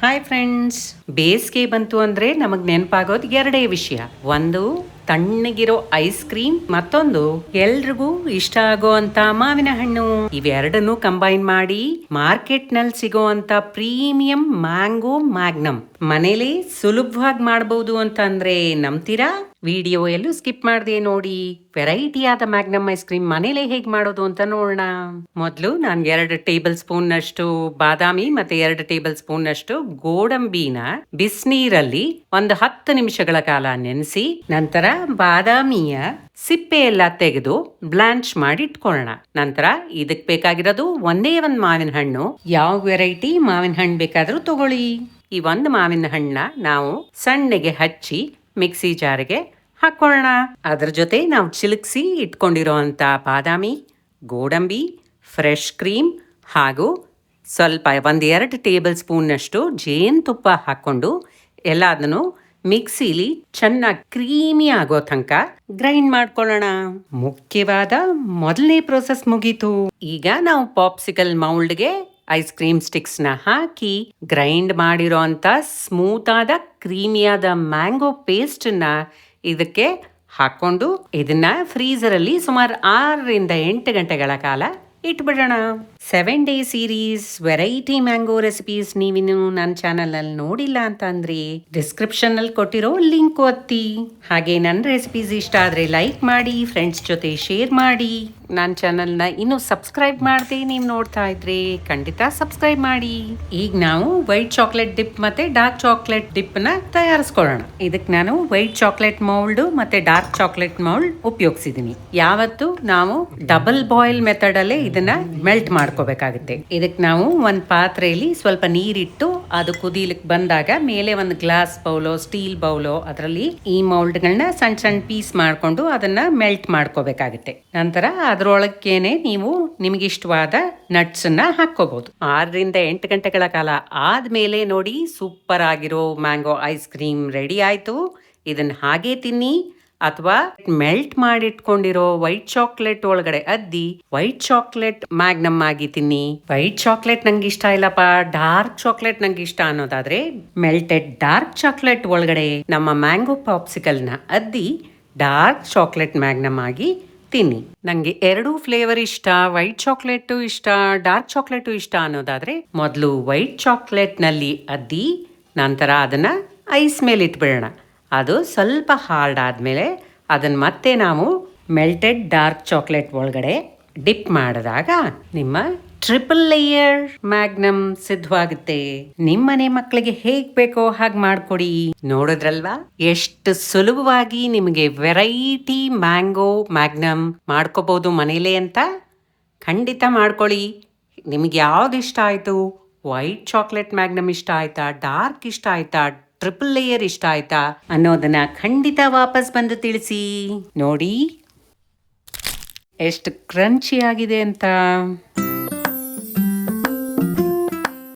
Hi friends, ಬೇಸಿಗೆ ಬಂತು ಅಂದ್ರೆ ನಮಗ್ ನೆನಪಾಗೋದು ಎರಡೇ ವಿಷಯ. ಒಂದು ತಣ್ಣಗಿರೋ ಐಸ್ ಕ್ರೀಮ್, ಮತ್ತೊಂದು ಎಲ್ರಿಗೂ ಇಷ್ಟ ಆಗೋ ಅಂತ ಮಾವಿನ ಹಣ್ಣು. ಇವೆರಡನ್ನು ಕಂಬೈನ್ ಮಾಡಿ ಮಾರ್ಕೆಟ್ ನಲ್ಲಿ ಸಿಗೋ ಅಂತ ಪ್ರೀಮಿಯಂ ಮ್ಯಾಂಗೋ ಮ್ಯಾಗ್ನಮ್ ಮನೇಲಿ ಸುಲಭವಾಗಿ ಮಾಡಬಹುದು ಅಂತ ಅಂದ್ರೆ ನಂಬ್ತೀರಾ? ವಿಡಿಯೋ ಎಲ್ಲೂ ಸ್ಕಿಪ್ ಮಾಡದೆ ನೋಡಿ. ವೆರೈಟಿ ಆದ ಮ್ಯಾಗ್ನಮ್ ಐಸ್ ಕ್ರೀಮ್ ಮನೇಲೆ ಹೇಗ್ ಮಾಡೋದು ಅಂತ ನೋಡೋಣ. ಮೊದಲು ನಾನು 2 ಟೇಬಲ್ ಸ್ಪೂನ್ ನಷ್ಟು ಬಾದಾಮಿ ಮತ್ತೆ 2 ಟೇಬಲ್ ಸ್ಪೂನ್ ನಷ್ಟು ಗೋಡಂಬಿನ ಬಿಸಿನೀರಲ್ಲಿ ಒಂದು 10 ನಿಮಿಷಗಳ ಕಾಲ ನೆನೆಸಿ, ನಂತರ ಬಾದಾಮಿಯ ಸಿಪ್ಪೆ ಎಲ್ಲ ತೆಗೆದು ಬ್ಲಾಂಚ್ ಮಾಡಿ ಇಟ್ಕೊಳ್ಳೋಣ. ನಂತರ ಇದಕ್ ಬೇಕಾಗಿರೋದು ಒಂದೇ ಒಂದು ಮಾವಿನ ಹಣ್ಣು. ಯಾವ ವೆರೈಟಿ ಮಾವಿನ ಹಣ್ಣು ಬೇಕಾದ್ರೂ ತಗೊಳ್ಳಿ. ಈ ಒಂದು ಮಾವಿನ ಹಣ್ಣನ್ನ ನಾವು ಸಣ್ಣಗೆ ಹಚ್ಚಿ ಮಿಕ್ಸಿ ಜಾರ್ಗೆ ಹಾಕೊಳ್ಳೋಣ. ಅದ್ರ ಜೊತೆ ನಾವು ಚಿಲುಕ್ಸಿ ಇಟ್ಕೊಂಡಿರೋ ಅಂತ ಬಾದಾಮಿ, ಗೋಡಂಬಿ, ಫ್ರೆಶ್ ಕ್ರೀಮ್ ಹಾಗೂ ಸ್ವಲ್ಪ 1-2 ಟೇಬಲ್ ಸ್ಪೂನ್ನಷ್ಟು ಜೇನುತುಪ್ಪ ಹಾಕ್ಕೊಂಡು ಎಲ್ಲದನ್ನು ಮಿಕ್ಸಿಲಿ ಚೆನ್ನಾಗಿ ಕ್ರೀಮಿ ಆಗೋ ತನಕ ಗ್ರೈಂಡ್ ಮಾಡ್ಕೊಳ್ಳೋಣ. ಮುಖ್ಯವಾದ ಮೊದಲನೇ ಪ್ರೋಸೆಸ್ ಮುಗೀತು. ಈಗ ನಾವು ಪಾಪ್ಸಿಕಲ್ ಮೌಲ್ಡ್ಗೆ ಐಸ್ ಕ್ರೀಮ್ ಸ್ಟಿಕ್ಸ್ ನ ಹಾಕಿ ಗ್ರೈಂಡ್ ಮಾಡಿರೋ ಅಂತ ಸ್ಮೂತ್ ಆದ ಕ್ರೀಮಿಯಾದ ಮ್ಯಾಂಗೋ ಪೇಸ್ಟ್ ನ ಇದಕ್ಕೆ ಹಾಕೊಂಡು ಇದನ್ನ ಫ್ರೀಜರ್ ಅಲ್ಲಿ ಸುಮಾರು 6-8 ಗಂಟೆಗಳ ಕಾಲ ಇಟ್ಬಿಡೋಣ. 7 day series variety mango recipes ನೀವಿನ್ನು ನನ್ನ ಚಾನಲ್ ಅಲ್ಲಿ ನೋಡಿಲ್ಲ ಅಂತ ಅಂದ್ರೆ ಡಿಸ್ಕ್ರಿಪ್ಷನ್ ಅಲ್ಲಿ ಕೊಟ್ಟಿರೋ ಲಿಂಕ್ ಒತ್ತಿ. ಹಾಗೆ ನನ್ನ ರೆಸಿಪೀಸ್ ಇಷ್ಟ ಆದ್ರೆ ಲೈಕ್ ಮಾಡಿ, ಫ್ರೆಂಡ್ಸ್ ಜೊತೆ ಶೇರ್ ಮಾಡಿ. ನನ್ನ ಚಾನಲ್ನ ಇನ್ನೂ ಸಬ್ಸ್ಕ್ರೈಬ್ ಮಾಡದೆ ನೀವು ನೋಡ್ತಾ ಇದ್ರೆ ಖಂಡಿತ ಸಬ್ಸ್ಕ್ರೈಬ್ ಮಾಡಿ. ಈಗ ನಾವು ವೈಟ್ ಚಾಕ್ಲೇಟ್ ಡಿಪ್ ಮತ್ತೆ ಡಾರ್ಕ್ ಚಾಕ್ಲೇಟ್ ಡಿಪ್ ನ ತಯಾರಿಸ್ಕೊಳ್ಳೋಣ. ಇದಕ್ಕೆ ನಾನು ವೈಟ್ ಚಾಕ್ಲೇಟ್ ಮೌಲ್ಡ್ ಮತ್ತೆ ಡಾರ್ಕ್ ಚಾಕ್ಲೇಟ್ ಮೌಲ್ಡ್ ಉಪಯೋಗಿಸಿದೀನಿ. ಯಾವತ್ತು ನಾವು ಡಬಲ್ ಬಾಯ್ಲ್ ಮೆಥಡ್ ಅಲ್ಲೇ ಇದನ್ನ ಮೆಲ್ಟ್ ಮಾಡ್ಕೋಬೇಕಾಗುತ್ತೆ. ಇದಕ್ಕೆ ನಾವು ಒಂದು ಪಾತ್ರೆಯಲ್ಲಿ ಸ್ವಲ್ಪ ನೀರಿಟ್ಟು ಅದು ಕುದಿಲಿಕ್ಕೆ ಬಂದಾಗ ಮೇಲೆ ಒಂದು ಗ್ಲಾಸ್ ಬೌಲೋ ಸ್ಟೀಲ್ ಬೌಲೋ ಅದರಲ್ಲಿ ಈ ಮೌಲ್ಡ್ಗಳನ್ನ ಸಣ್ಣ ಸಣ್ಣ ಪೀಸ್ ಮಾಡ್ಕೊಂಡು ಅದನ್ನ ಮೆಲ್ಟ್ ಮಾಡ್ಕೋಬೇಕಾಗುತ್ತೆ. ನಂತರ ಅದರೊಳಕ್ಕೇನೆ ನೀವು ನಿಮಗೆ ಇಷ್ಟವಾದ ನಟ್ಸ್ ಅನ್ನ ಹಾಕೋಬಹುದು. 6-8 ಗಂಟೆಗಳ ಕಾಲ ಆದ್ಮೇಲೆ ನೋಡಿ ಸೂಪರ್ ಆಗಿರೋ ಮ್ಯಾಂಗೋ ಐಸ್ ಕ್ರೀಮ್ ರೆಡಿ ಆಯ್ತು. ಇದನ್ನ ಹಾಗೆ ತಿನ್ನಿ ಅಥವಾ ಮೆಲ್ಟ್ ಮಾಡಿಟ್ಕೊಂಡಿರೋ ವೈಟ್ ಚಾಕ್ಲೇಟ್ ಒಳಗಡೆ ಅದ್ದಿ ವೈಟ್ ಚಾಕ್ಲೇಟ್ ಮ್ಯಾಗ್ನಮ್ ಆಗಿ ತಿನ್ನಿ. ವೈಟ್ ಚಾಕ್ಲೇಟ್ ನಂಗೆ ಇಷ್ಟ ಇಲ್ಲಪ್ಪ, ಡಾರ್ಕ್ ಚಾಕ್ಲೇಟ್ ನಂಗೆ ಇಷ್ಟ ಅನ್ನೋದಾದ್ರೆ ಮೆಲ್ಟೆಡ್ ಡಾರ್ಕ್ ಚಾಕ್ಲೇಟ್ ಒಳಗಡೆ ನಮ್ಮ ಮ್ಯಾಂಗೋ ಪಾಪ್ಸಿಕಲ್ ನ ಅದ್ದಿ ಡಾರ್ಕ್ ಚಾಕ್ಲೇಟ್ ಮ್ಯಾಗ್ನಮ್ ಆಗಿ ತಿನ್ನಿ. ನಂಗೆ 2 ಫ್ಲೇವರ್ ಇಷ್ಟ, ವೈಟ್ ಚಾಕ್ಲೇಟು ಇಷ್ಟ, ಡಾರ್ಕ್ ಚಾಕ್ಲೇಟು ಇಷ್ಟ ಅನ್ನೋದಾದ್ರೆ ಮೊದಲು ವೈಟ್ ಚಾಕ್ಲೇಟ್ ನಲ್ಲಿ ಅದ್ದಿ ನಂತರ ಅದನ್ನ ಐಸ್ ಮೇಲೆ ಇಟ್ಬಿಡೋಣ. ಅದು ಸ್ವಲ್ಪ ಹಾರ್ಡ್ ಆದಮೇಲೆ ಅದನ್ನು ಮತ್ತೆ ನಾವು ಮೆಲ್ಟೆಡ್ ಡಾರ್ಕ್ ಚಾಕ್ಲೇಟ್ ಒಳಗಡೆ ಡಿಪ್ ಮಾಡಿದಾಗ ನಿಮ್ಮ ಟ್ರಿಪಲ್ ಲೇಯರ್ ಮ್ಯಾಗ್ನಮ್ ಸಿದ್ಧವಾಗುತ್ತೆ. ನಿಮ್ಮನೆ ಮಕ್ಕಳಿಗೆ ಹೇಗ್ ಬೇಕೋ ಹಾಗೆ ಮಾಡ್ಕೊಡಿ. ನೋಡಿದ್ರಲ್ವಾ ಎಷ್ಟು ಸುಲಭವಾಗಿ ನಿಮಗೆ ವೆರೈಟಿ ಮ್ಯಾಂಗೋ ಮ್ಯಾಗ್ನಮ್ ಮಾಡ್ಕೋಬಹುದು ಮನೇಲೆ ಅಂತ. ಖಂಡಿತ ಮಾಡ್ಕೊಳ್ಳಿ. ನಿಮಗೆ ಯಾವ್ದು ಇಷ್ಟ ಆಯ್ತು? ವೈಟ್ ಚಾಕ್ಲೇಟ್ ಮ್ಯಾಗ್ನಮ್ ಇಷ್ಟ ಆಯ್ತಾ, ಡಾರ್ಕ್ ಇಷ್ಟ ಆಯ್ತಾ, ಟ್ರಿಪಲ್ ಲೇಯರ್ ಇಷ್ಟ ಆಯ್ತಾ ಅನ್ನೋದನ್ನ ಖಂಡಿತ ವಾಪಸ್ ಬಂದು ತಿಳಿಸಿ. ನೋಡಿ ಎಷ್ಟು ಕ್ರಂಚಿ ಆಗಿದೆ ಅಂತ.